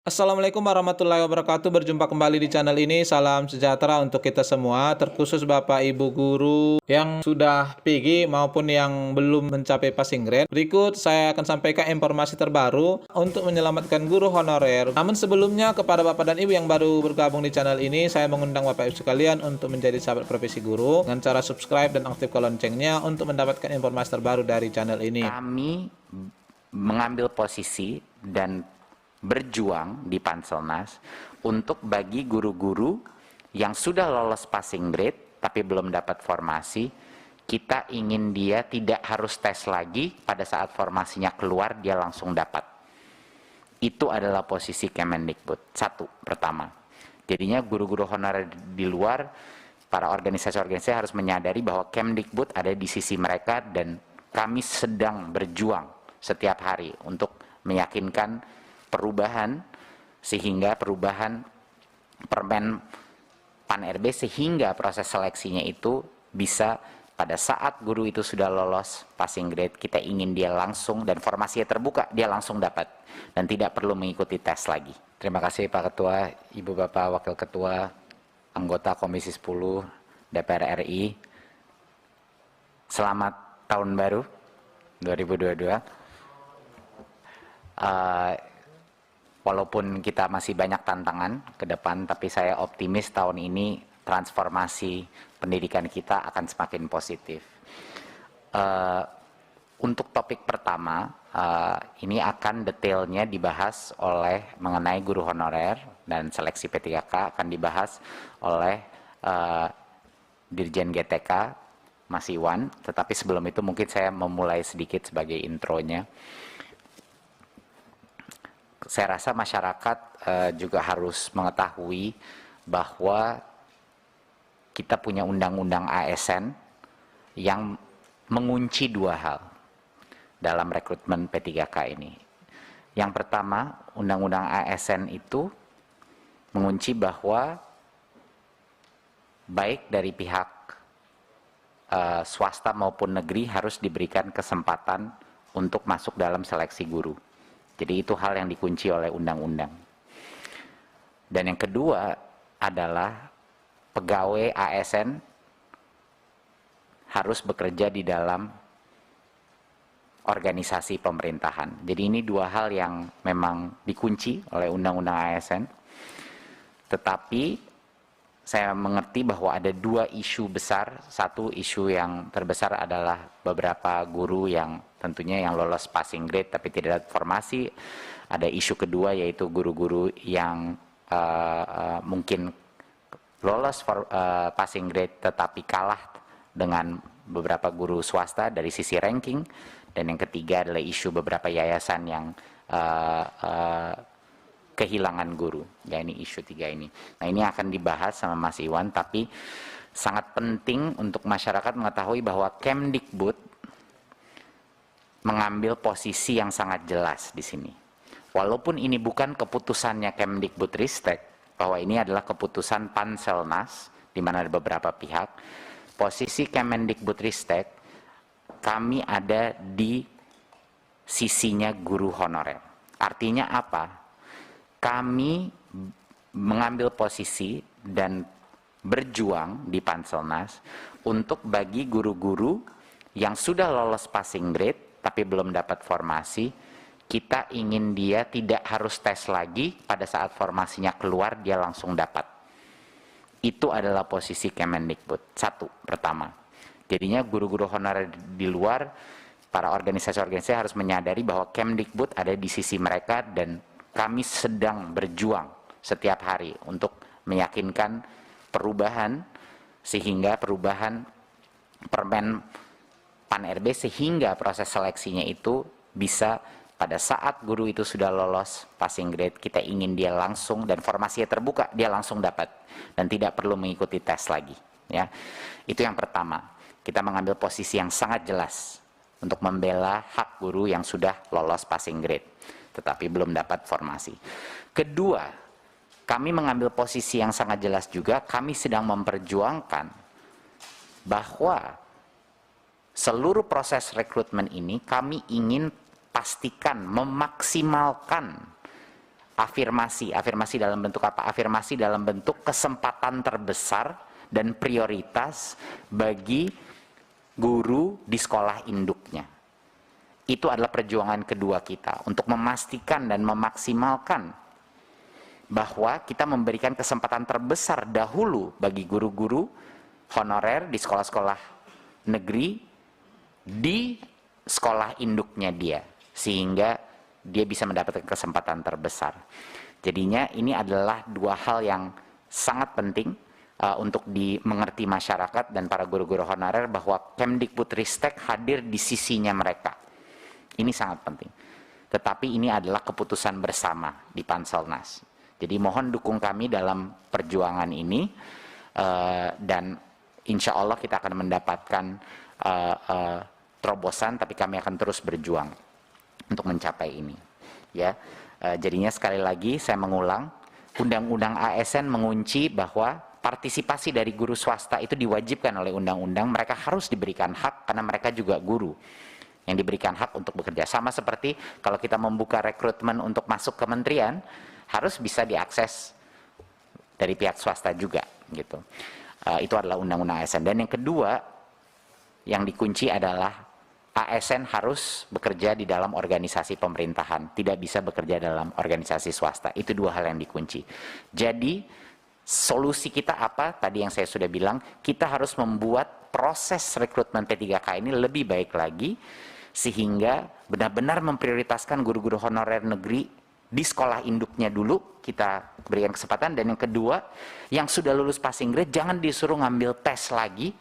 Assalamualaikum warahmatullahi wabarakatuh. Berjumpa kembali di channel ini. Salam sejahtera untuk kita semua, terkhusus Bapak Ibu guru yang sudah PG maupun yang belum mencapai passing grade. Berikut saya akan sampaikan informasi terbaru untuk menyelamatkan guru honorer. Namun sebelumnya, kepada Bapak dan Ibu yang baru bergabung di channel ini, saya mengundang Bapak Ibu sekalian untuk menjadi sahabat profesi guru dengan cara subscribe dan aktifkan loncengnya untuk mendapatkan informasi terbaru dari channel ini. Kami mengambil posisi dan berjuang di Panselnas untuk bagi guru-guru yang sudah lolos passing grade tapi belum dapat formasi, kita ingin dia tidak harus tes lagi, pada saat formasinya keluar dia langsung dapat. Itu adalah posisi Kemendikbud. Satu, pertama. Jadinya guru-guru honorer di luar, para organisasi-organisasi harus menyadari bahwa Kemdikbud ada di sisi mereka dan kami sedang berjuang setiap hari untuk meyakinkan perubahan, sehingga perubahan Permen Pan RB sehingga proses seleksinya itu bisa pada saat guru itu sudah lolos passing grade, kita ingin dia langsung dan formasinya terbuka, dia langsung dapat dan tidak perlu mengikuti tes lagi. Terima kasih Pak Ketua, Ibu Bapak Wakil Ketua, anggota Komisi 10 DPR RI. Selamat tahun baru 2022. Walaupun kita masih banyak tantangan ke depan, tapi saya optimis tahun ini transformasi pendidikan kita akan semakin positif. Untuk topik pertama, ini akan detailnya dibahas oleh mengenai guru honorer dan seleksi P3K akan dibahas oleh Dirjen GTK Mas Iwan, tetapi sebelum itu mungkin saya memulai sedikit sebagai intronya. Saya rasa masyarakat juga harus mengetahui bahwa kita punya undang-undang ASN yang mengunci dua hal dalam rekrutmen P3K ini. Yang pertama, undang-undang ASN itu mengunci bahwa baik dari pihak swasta maupun negeri harus diberikan kesempatan untuk masuk dalam seleksi guru. Jadi itu hal yang dikunci oleh undang-undang. Dan yang kedua adalah pegawai ASN harus bekerja di dalam organisasi pemerintahan. Jadi ini dua hal yang memang dikunci oleh undang-undang ASN. Tetapi saya mengerti bahwa ada dua isu besar. Satu isu yang terbesar adalah beberapa guru yang tentunya yang lolos passing grade tapi tidak ada formasi. Ada isu kedua yaitu guru-guru yang mungkin lolos passing grade tetapi kalah dengan beberapa guru swasta dari sisi ranking. Dan yang ketiga adalah isu beberapa yayasan yang kehilangan guru. Ya, ini isu tiga ini. Nah, ini akan dibahas sama Mas Iwan, tapi sangat penting untuk masyarakat mengetahui bahwa Kemdikbud mengambil posisi yang sangat jelas di sini. Walaupun ini bukan keputusannya Kemdikbudristek, bahwa ini adalah keputusan Panselnas, di mana ada beberapa pihak, posisi Kemendikbudristek, kami ada di sisinya guru honorer. Artinya apa? Kami mengambil posisi dan berjuang di Panselnas untuk bagi guru-guru yang sudah lolos passing grade tapi belum dapat formasi, kita ingin dia tidak harus tes lagi, pada saat formasinya keluar dia langsung dapat. Itu adalah posisi Kemendikbud. Satu, pertama. Jadinya guru-guru honorer di luar, para organisasi-organisasi harus menyadari bahwa Kemdikbud ada di sisi mereka dan kami sedang berjuang setiap hari untuk meyakinkan perubahan, sehingga perubahan Permen Pan RB sehingga proses seleksinya itu bisa pada saat guru itu sudah lolos passing grade, kita ingin dia langsung dan formasinya terbuka, dia langsung dapat dan tidak perlu mengikuti tes lagi. Ya, itu yang pertama. Kita mengambil posisi yang sangat jelas untuk membela hak guru yang sudah lolos passing grade tetapi belum dapat formasi. Kedua, kami mengambil posisi yang sangat jelas juga, kami sedang memperjuangkan bahwa seluruh proses rekrutmen ini kami ingin pastikan memaksimalkan Afirmasi dalam bentuk apa? Afirmasi dalam bentuk kesempatan terbesar dan prioritas bagi guru di sekolah induknya. Itu adalah perjuangan kedua kita untuk memastikan dan memaksimalkan bahwa kita memberikan kesempatan terbesar dahulu bagi guru-guru honorer di sekolah-sekolah negeri di sekolah induknya dia, sehingga dia bisa mendapatkan kesempatan terbesar. Jadinya ini adalah dua hal yang sangat penting untuk dimengerti masyarakat dan para guru-guru honorer, bahwa Kemdikbudristek hadir di sisinya mereka. Ini sangat penting. Tetapi ini adalah keputusan bersama di Panselnas. Jadi mohon dukung kami dalam perjuangan ini, dan insya Allah kita akan mendapatkan terobosan, tapi kami akan terus berjuang untuk mencapai ini. Ya, jadinya sekali lagi saya mengulang, Undang-Undang ASN mengunci bahwa partisipasi dari guru swasta itu diwajibkan oleh undang-undang. Mereka harus diberikan hak karena mereka juga guru yang diberikan hak untuk bekerja. Sama seperti kalau kita membuka rekrutmen untuk masuk kementerian, harus bisa diakses dari pihak swasta juga, gitu. Itu adalah undang-undang ASN. Dan yang kedua yang dikunci adalah ASN harus bekerja di dalam organisasi pemerintahan, tidak bisa bekerja dalam organisasi swasta. Itu dua hal yang dikunci. Jadi solusi kita apa? Tadi yang saya sudah bilang, kita harus membuat proses rekrutmen P3K ini lebih baik lagi, sehingga benar-benar memprioritaskan guru-guru honorer negeri di sekolah induknya dulu, kita berikan kesempatan. Dan yang kedua, yang sudah lulus passing grade jangan disuruh ngambil tes lagi.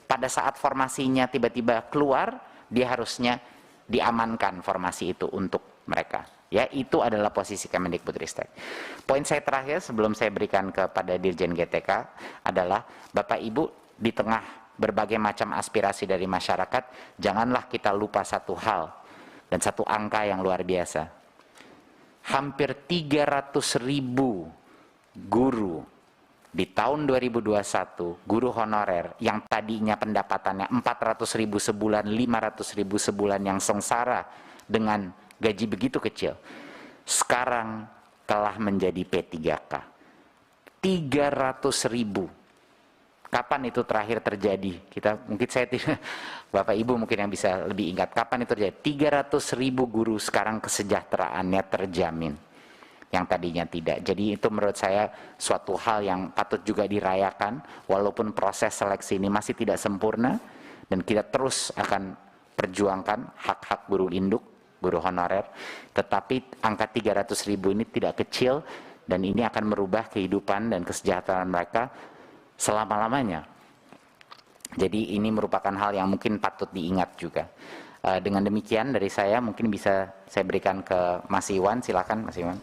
Pada saat formasinya tiba-tiba keluar, dia harusnya diamankan formasi itu untuk mereka. Ya, itu adalah posisi Kemdikbudristek. Poin saya terakhir sebelum saya berikan kepada Dirjen GTK adalah, Bapak Ibu, di tengah berbagai macam aspirasi dari masyarakat, janganlah kita lupa satu hal dan satu angka yang luar biasa. Hampir 300.000 guru di tahun 2021, guru honorer yang tadinya pendapatannya 400.000 sebulan, 500.000 sebulan, yang sengsara dengan gaji begitu kecil, sekarang telah menjadi P3K. 300.000. Kapan itu terakhir terjadi? Mungkin saya tidak, Bapak Ibu mungkin yang bisa lebih ingat, kapan itu terjadi? 300.000 guru sekarang kesejahteraannya terjamin, yang tadinya tidak. Jadi itu menurut saya suatu hal yang patut juga dirayakan, walaupun proses seleksi ini masih tidak sempurna, dan kita terus akan perjuangkan hak-hak guru induk, guru honorer. Tetapi angka 300.000 ini tidak kecil, dan ini akan merubah kehidupan dan kesejahteraan mereka selama-lamanya. Jadi ini merupakan hal yang mungkin patut diingat juga. Dengan demikian dari saya, mungkin bisa saya berikan ke Mas Iwan. Silakan Mas Iwan.